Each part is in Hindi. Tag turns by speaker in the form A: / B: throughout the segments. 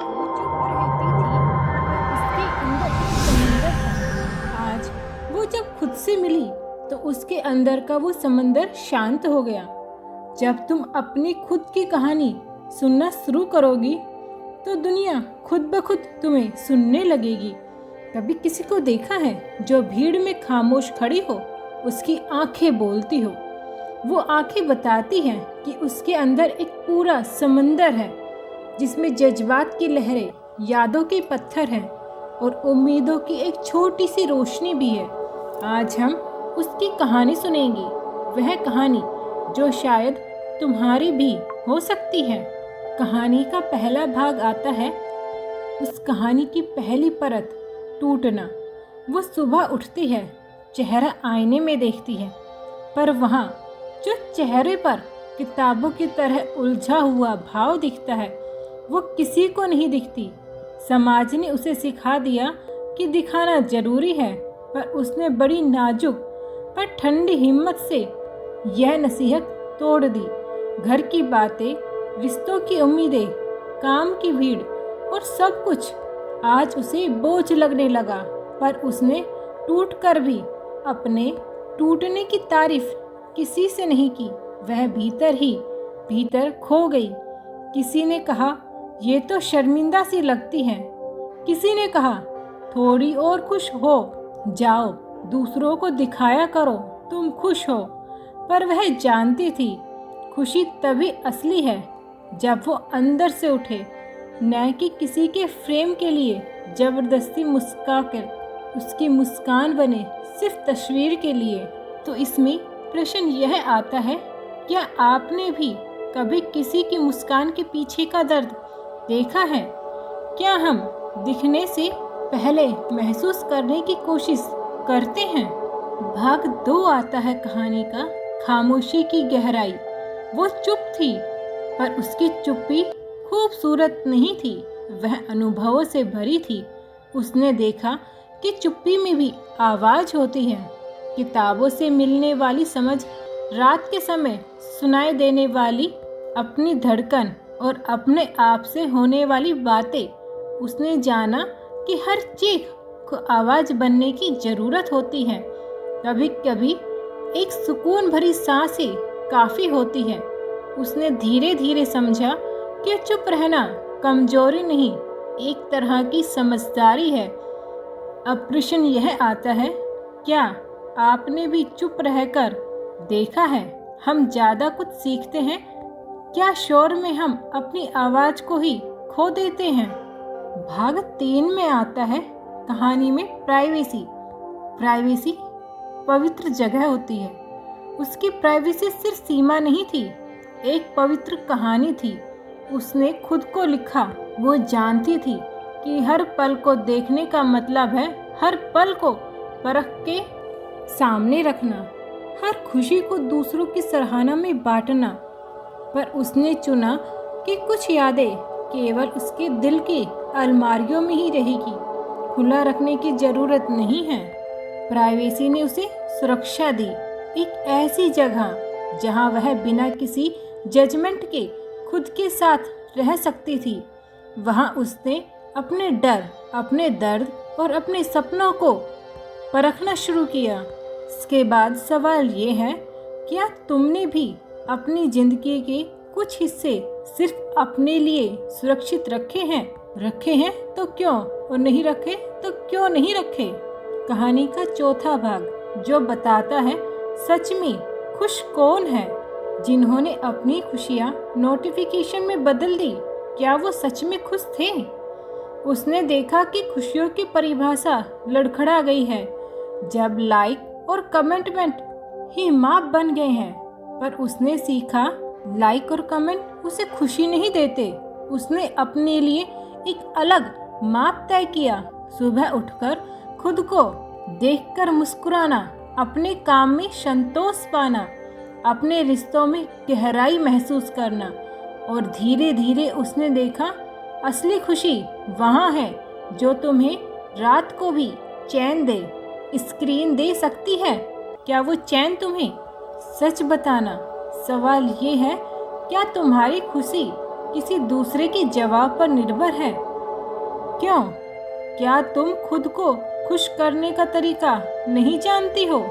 A: वो चुप रहती थी, पर उसके अंदर एक समंदर था। आज वो जब खुद से मिली तो उसके अंदर का वो समंदर शांत हो गया। जब तुम अपनी खुद की कहानी सुनना शुरू करोगी तो दुनिया खुद ब खुद तुम्हें सुनने लगेगी। कभी किसी को देखा है जो भीड़ में खामोश खड़ी हो, उसकी आंखें बोलती हो। वो आंखें बताती हैं कि उसके अंदर एक पूरा समंदर है, जिसमें जज्बात की लहरें, यादों के पत्थर हैं और उम्मीदों की एक छोटी सी रोशनी भी है। आज हम उसकी कहानी सुनेंगे, वह कहानी जो शायद तुम्हारी भी हो सकती है। कहानी का पहला भाग आता है, उस कहानी की पहली परत, टूटना। वो सुबह उठती है, चेहरा आईने में देखती है, पर वहाँ जो चेहरे पर किताबों की तरह उलझा हुआ भाव दिखता है, वो किसी को नहीं दिखती। समाज ने उसे सिखा दिया कि दिखाना जरूरी है, पर उसने बड़ी नाजुक पर ठंडी हिम्मत से यह नसीहत तोड़ दी। घर की बातें, रिश्तों की उम्मीदें, काम की भीड़ और सब कुछ आज उसे बोझ लगने लगा, पर उसने टूट कर भी अपने टूटने की तारीफ किसी से नहीं की। वह भीतर ही भीतर खो गई। किसी ने कहा, ये तो शर्मिंदा सी लगती है। किसी ने कहा, थोड़ी और खुश हो जाओ, दूसरों को दिखाया करो तुम खुश हो। पर वह जानती थी, खुशी तभी असली है जब वो अंदर से उठे, न कि किसी के फ्रेम के लिए जबरदस्ती मुस्का कर उसकी मुस्कान बने सिर्फ तस्वीर के लिए। तो इसमें प्रश्न यह आता है, क्या आपने भी कभी किसी की मुस्कान के पीछे का दर्द देखा है? क्या हम दिखने से पहले महसूस करने की कोशिश करते हैं? भाग 2 आता है कहानी का, खामोशी की गहराई। वो चुप थी, पर उसकी चुप्पी खूबसूरत नहीं थी, वह अनुभवों से भरी थी। उसने देखा कि चुप्पी में भी आवाज़ होती है। किताबों से मिलने वाली समझ, रात के समय सुनाई देने वाली अपनी धड़कन और अपने आप से होने वाली बातें। उसने जाना कि हर चीख को आवाज़ बनने की ज़रूरत होती है। कभी कभी एक सुकून भरी सांसें काफ़ी होती है। उसने धीरे धीरे समझा कि चुप रहना कमजोरी नहीं, एक तरह की समझदारी है। अब प्रश्न यह आता है, क्या आपने भी चुप रहकर देखा है हम ज़्यादा कुछ सीखते हैं? क्या शोर में हम अपनी आवाज़ को ही खो देते हैं? भाग 3 में आता है कहानी में प्राइवेसी। प्राइवेसी पवित्र जगह होती है। उसकी प्राइवेसी सिर्फ सीमा नहीं थी, एक पवित्र कहानी थी। उसने खुद को लिखा। वो जानती थी कि हर पल को देखने का मतलब है हर पल को परख के सामने रखना, हर खुशी को दूसरों की सराहना में बांटना। पर उसने चुना कि कुछ यादें केवल उसके दिल की अलमारियों में ही रहेगी, खुला रखने की ज़रूरत नहीं है। प्राइवेसी ने उसे सुरक्षा दी, एक ऐसी जगह जहां वह बिना किसी जजमेंट के खुद के साथ रह सकती थी। वहां उसने अपने डर, अपने दर्द और अपने सपनों को परखना शुरू किया। इसके बाद सवाल ये है, क्या तुमने भी अपनी ज़िंदगी के कुछ हिस्से सिर्फ अपने लिए सुरक्षित रखे हैं? रखे हैं तो क्यों, और नहीं रखे तो क्यों नहीं रखे? कहानी का चौथा भाग, जो बताता है सच में खुश कौन है। जिन्होंने अपनी खुशियाँ नोटिफिकेशन में बदल दी, क्या वो सच में खुश थे? उसने देखा कि खुशियों की परिभाषा लड़खड़ा गई है जब लाइक और कमेंटमेंट ही माप बन गए हैं। पर उसने सीखा, लाइक और कमेंट उसे खुशी नहीं देते। उसने अपने लिए एक अलग माप तय किया। सुबह उठकर खुद को देखकर मुस्कुराना, अपने काम में संतोष पाना, अपने रिश्तों में गहराई महसूस करना। और धीरे धीरे उसने देखा, असली खुशी वहाँ है जो तुम्हें रात को भी चैन दे। स्क्रीन दे सकती है, क्या वो चैन तुम्हें? सच बताना। सवाल ये है, क्या तुम्हारी खुशी किसी दूसरे के जवाब पर निर्भर है? क्यों? क्या तुम खुद को खुश करने का तरीका नहीं जानती हो?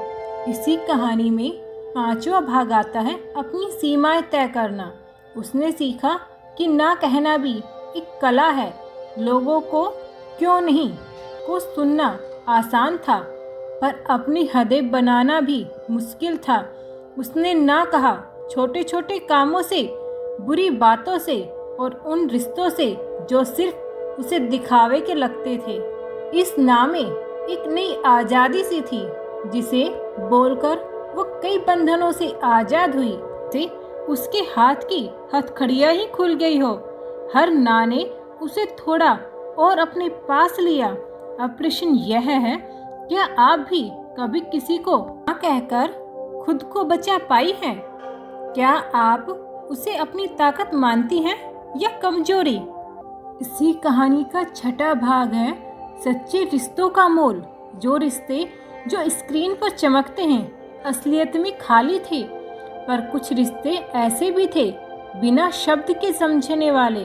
A: इसी कहानी में 5वां भाग आता है अपनी सीमाएं तय करना। उसने सीखा कि ना कहना भी एक कला है। लोगों को क्यों नहीं को सुनना आसान था, पर अपनी हदें बनाना भी मुश्किल था। उसने ना कहा छोटे छोटे कामों से, बुरी बातों से और उन रिश्तों से जो सिर्फ उसे दिखावे के लगते थे। इस ना में एक नई आज़ादी सी थी, जिसे बोलकर वो कई बंधनों से आज़ाद हुई। से उसके हाथ की हथकड़ियाँ ही खुल गई हो। हर ना ने उसे थोड़ा और अपने पास लिया। अब प्रश्न यह है, क्या आप भी कभी किसी को ना कहकर खुद को बचा पाई हैं? क्या आप उसे अपनी ताकत मानती हैं या कमजोरी? इसी कहानी का 6वां भाग है सच्चे रिश्तों का मोल। जो रिश्ते जो स्क्रीन पर चमकते हैं असलियत में खाली थे, पर कुछ रिश्ते ऐसे भी थे बिना शब्द के समझने वाले।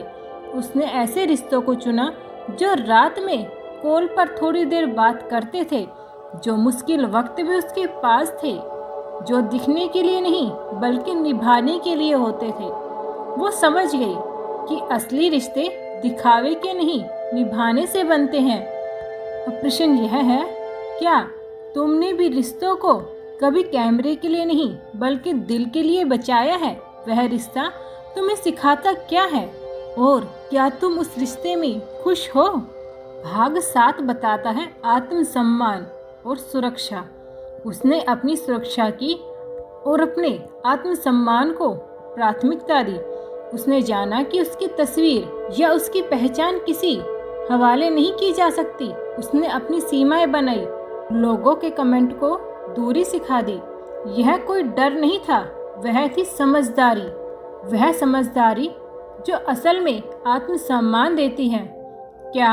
A: उसने ऐसे रिश्तों को चुना जो रात में कॉल पर थोड़ी देर बात करते थे, जो मुश्किल वक्त भी उसके पास थे, जो दिखने के लिए नहीं बल्कि निभाने के लिए होते थे। वो समझ गई कि असली रिश्ते दिखावे के नहीं, निभाने से बनते हैं। अब प्रश्न यह है, क्या तुमने भी रिश्तों को कभी कैमरे के लिए नहीं बल्कि दिल के लिए बचाया है? वह रिश्ता तुम्हें सिखाता क्या है और क्या तुम उस रिश्ते में खुश हो? भाग 7 बताता है आत्मसम्मान और सुरक्षा। उसने अपनी सुरक्षा की और अपने आत्मसम्मान को प्राथमिकता दी। उसने जाना कि उसकी तस्वीर या उसकी पहचान किसी हवाले नहीं की जा सकती। उसने अपनी सीमाएं बनाई, लोगों के कमेंट को दूरी सिखा दी। यह कोई डर नहीं था, वह थी समझदारी। वह समझदारी जो असल में आत्मसम्मान देती है। क्या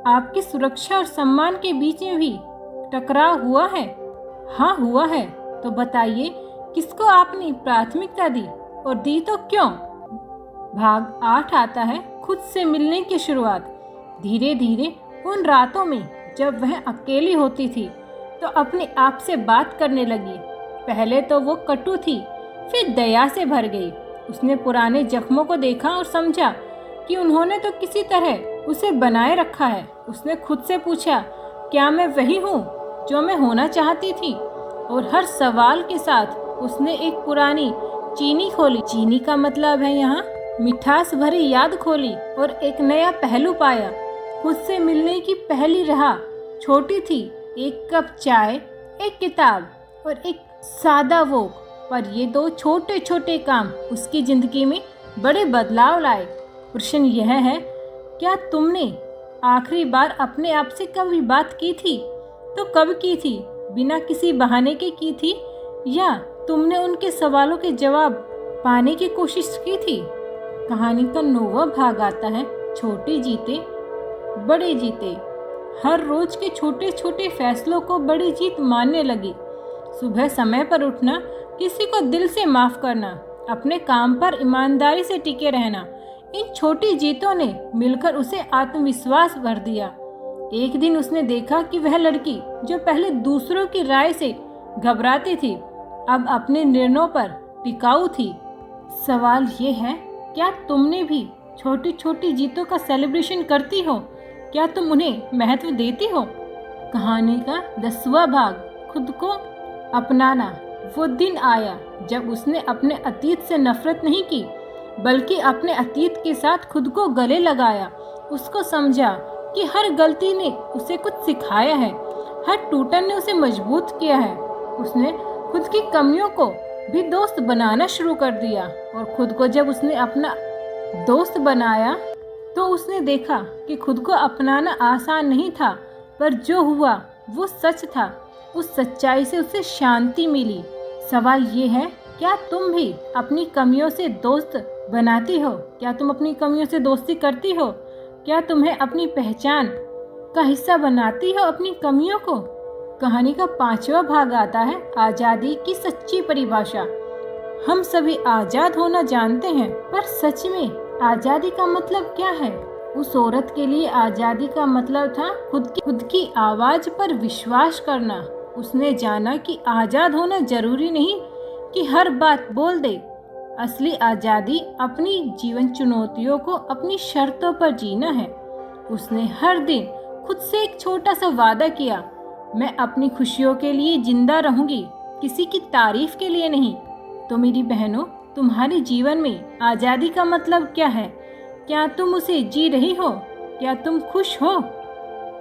A: आपकी सुरक्षा और सम्मान के बीच में भी टकराव हुआ है? हाँ हुआ है, तो बताइए किसको आपने प्राथमिकता दी और दी तो क्यों? भाग 8 आता है खुद से मिलने की शुरुआत। धीरे धीरे उन रातों में जब वह अकेली होती थी तो अपने आप से बात करने लगी। पहले तो वो कटु थी, फिर दया से भर गई। उसने पुराने जख्मों को देखा और समझा कि उन्होंने तो किसी तरह उसे बनाए रखा है। उसने खुद से पूछा, क्या मैं वही हूँ जो मैं होना चाहती थी? और हर सवाल के साथ उसने एक पुरानी चीनी खोली। चीनी का मतलब है यहाँ मिठास भरी याद खोली और एक नया पहलू पाया। खुद से मिलने की पहली राह छोटी थी, एक कप चाय, एक किताब और एक सादा वॉक। पर ये 2 छोटे छोटे काम उसकी जिंदगी में बड़े बदलाव लाए। प्रश्न यह है, क्या तुमने आखिरी बार अपने आप से कभी बात की थी? तो कब की थी? बिना किसी बहाने के की थी या तुमने उनके सवालों के जवाब पाने की कोशिश की थी? कहानी का 9वां भाग आता है छोटे जीते बड़े जीते। हर रोज के छोटे छोटे फैसलों को बड़ी जीत मानने लगी। सुबह समय पर उठना, किसी को दिल से माफ करना, अपने काम पर ईमानदारी से टिके रहना, इन छोटी जीतों ने मिलकर उसे आत्मविश्वास भर दिया। एक दिन उसने देखा कि वह लड़की जो पहले दूसरों की राय से घबराती थी, अब अपने निर्णयों पर टिकाऊ थी। सवाल ये है, क्या तुमने भी छोटी छोटी जीतों का सेलिब्रेशन करती हो? क्या तुम उन्हें महत्व देती हो? कहानी का 10वां भाग, खुद को अपनाना। वो दिन आया जब उसने अपने अतीत से नफरत नहीं की, बल्कि अपने अतीत के साथ खुद को गले लगाया। उसको समझा कि हर गलती ने उसे कुछ सिखाया है, हर टूटन ने उसे मजबूत किया है। उसने खुद की कमियों को भी दोस्त बनाना शुरू कर दिया और खुद को जब उसने अपना दोस्त बनाया तो उसने देखा कि खुद को अपनाना आसान नहीं था, पर जो हुआ वो सच था। उस सच्चाई से उसे शांति मिली। सवाल ये है, क्या तुम भी अपनी कमियों से दोस्त बनाती हो? क्या तुम अपनी कमियों से दोस्ती करती हो? क्या तुम्हें अपनी पहचान का हिस्सा बनाती हो अपनी कमियों को? कहानी का 5वां भाग आता है आज़ादी की सच्ची परिभाषा। हम सभी आज़ाद होना जानते हैं, पर सच में आज़ादी का मतलब क्या है? उस औरत के लिए आज़ादी का मतलब था खुद की आवाज़ पर विश्वास करना। उसने जाना कि आज़ाद होना जरूरी नहीं कि हर बात बोल दे। असली आज़ादी अपनी जीवन चुनौतियों को अपनी शर्तों पर जीना है। उसने हर दिन खुद से एक छोटा सा वादा किया, मैं अपनी खुशियों के लिए जिंदा रहूंगी, किसी की तारीफ के लिए नहीं। तो मेरी बहनों, तुम्हारे जीवन में आज़ादी का मतलब क्या है? क्या तुम उसे जी रही हो? क्या तुम खुश हो?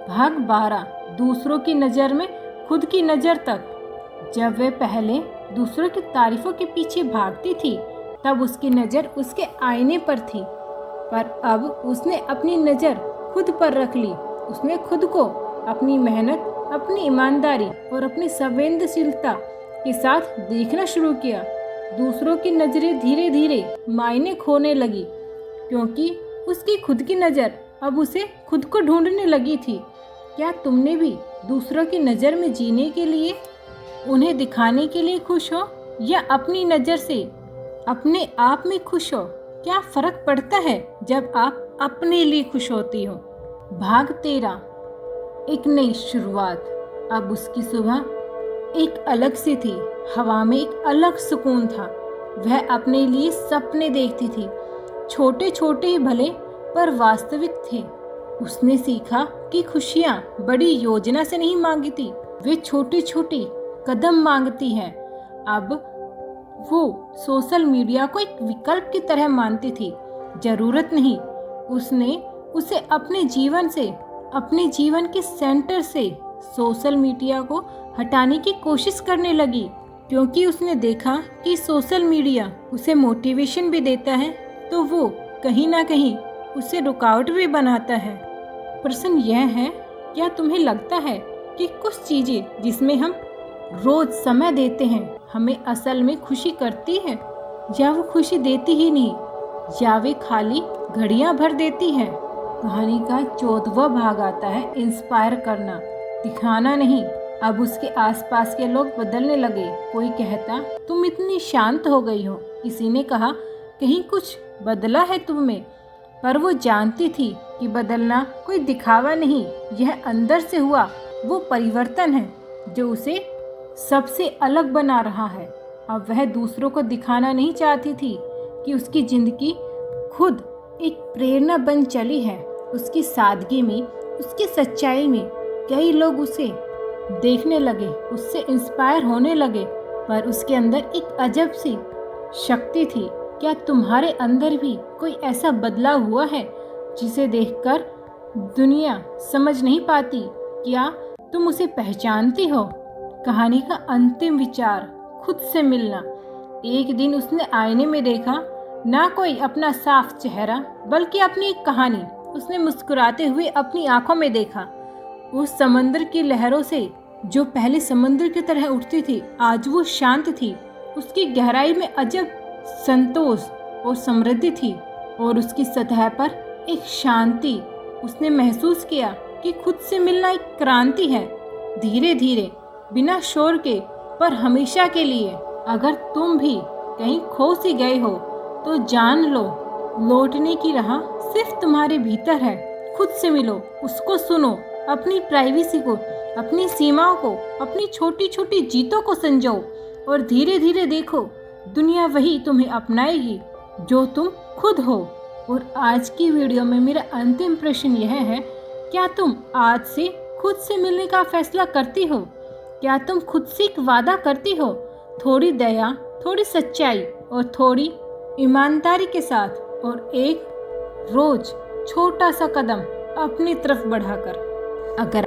A: भाग 12, दूसरों की नज़र में खुद की नज़र तक। जब वह पहले दूसरों की तारीफों के पीछे भागती थी तब उसकी नज़र उसके आईने पर थी, पर अब उसने अपनी नज़र खुद पर रख ली। उसने खुद को अपनी मेहनत, अपनी ईमानदारी और अपनी संवेदनशीलता के साथ देखना शुरू किया। दूसरों की नज़रें धीरे धीरे मायने खोने लगी, क्योंकि उसकी खुद की नज़र अब उसे खुद को ढूंढने लगी थी। क्या तुमने भी दूसरों की नज़र में जीने के लिए, उन्हें दिखाने के लिए खुश हो, या अपनी नज़र से अपने आप में खुश हो? क्या फ़र्क पड़ता है जब आप अपने लिए खुश होती हो? भाग 13, एक नई शुरुआत। अब उसकी सुबह एक अलग सी थी। हवा में एक अलग सुकून था। वह अपने लिए सपने देखती थी, छोटे छोटे ही भले पर वास्तविक थे। उसने सीखा कि खुशियाँ बड़ी योजना से नहीं मांगती, वे छोटी छोटी कदम मांगती हैं। अब वो सोशल मीडिया को एक विकल्प की तरह मानती थी, जरूरत नहीं। उसने उसे अपने जीवन के सेंटर से सोशल मीडिया को हटाने की कोशिश करने लगी, क्योंकि उसने देखा कि सोशल मीडिया उसे मोटिवेशन भी देता है तो वो कहीं ना कहीं उसे रुकावट भी बनाता है। प्रश्न यह है, क्या तुम्हें लगता है कि कुछ चीज़ें जिसमें हम रोज समय देते हैं हमें असल में खुशी करती है, या वो खुशी देती ही नहीं, या वे खाली घड़ियां भर देती हैं? कहानी का 14वां भाग आता है इंस्पायर करना, दिखाना नहीं। अब उसके आसपास के लोग बदलने लगे। कोई कहता, तुम इतनी शांत हो गई हो। किसी ने कहा, कहीं कुछ बदला है तुम में। पर वो जानती थी कि बदलना कोई दिखावा नहीं, यह अंदर से हुआ वो परिवर्तन है जो उसे सबसे अलग बना रहा है। अब वह दूसरों को दिखाना नहीं चाहती थी कि उसकी जिंदगी खुद एक प्रेरणा बन चली है। उसकी सादगी में, उसकी सच्चाई में कई लोग उसे देखने लगे, उससे इंस्पायर होने लगे। पर उसके अंदर एक अजब सी शक्ति थी। क्या तुम्हारे अंदर भी कोई ऐसा बदलाव हुआ है जिसे देखकर दुनिया समझ नहीं पाती? क्या तुम उसे पहचानती हो? कहानी का अंतिम विचार, खुद से मिलना। एक दिन उसने आईने में देखा, ना कोई अपना साफ चेहरा बल्कि अपनी एक कहानी। उसने मुस्कुराते हुए अपनी आंखों में देखा। उस समंदर की लहरों से जो पहले समंदर की तरह उठती थी, आज वो शांत थी। उसकी गहराई में अजब संतोष और समृद्धि थी, और उसकी सतह पर एक शांति। उसने महसूस किया कि खुद से मिलना एक क्रांति है, धीरे धीरे, बिना शोर के, पर हमेशा के लिए। अगर तुम भी कहीं खो सी गए हो तो जान लो, लौटने की राह सिर्फ तुम्हारे भीतर है। खुद से मिलो, उसको सुनो, अपनी प्राइवेसी को, अपनी सीमाओं को, अपनी छोटी छोटी जीतों को समझो, और धीरे धीरे देखो, दुनिया वही तुम्हें अपनाएगी जो तुम खुद हो। और आज की वीडियो में मेरा अंतिम प्रश्न यह है, क्या तुम आज से खुद से मिलने का फैसला करती हो? क्या तुम खुद से एक वादा करती हो, थोड़ी दया, थोड़ी सच्चाई और थोड़ी ईमानदारी के साथ, और एक रोज छोटा सा कदम अपनी तरफ बढ़ाकर? अगर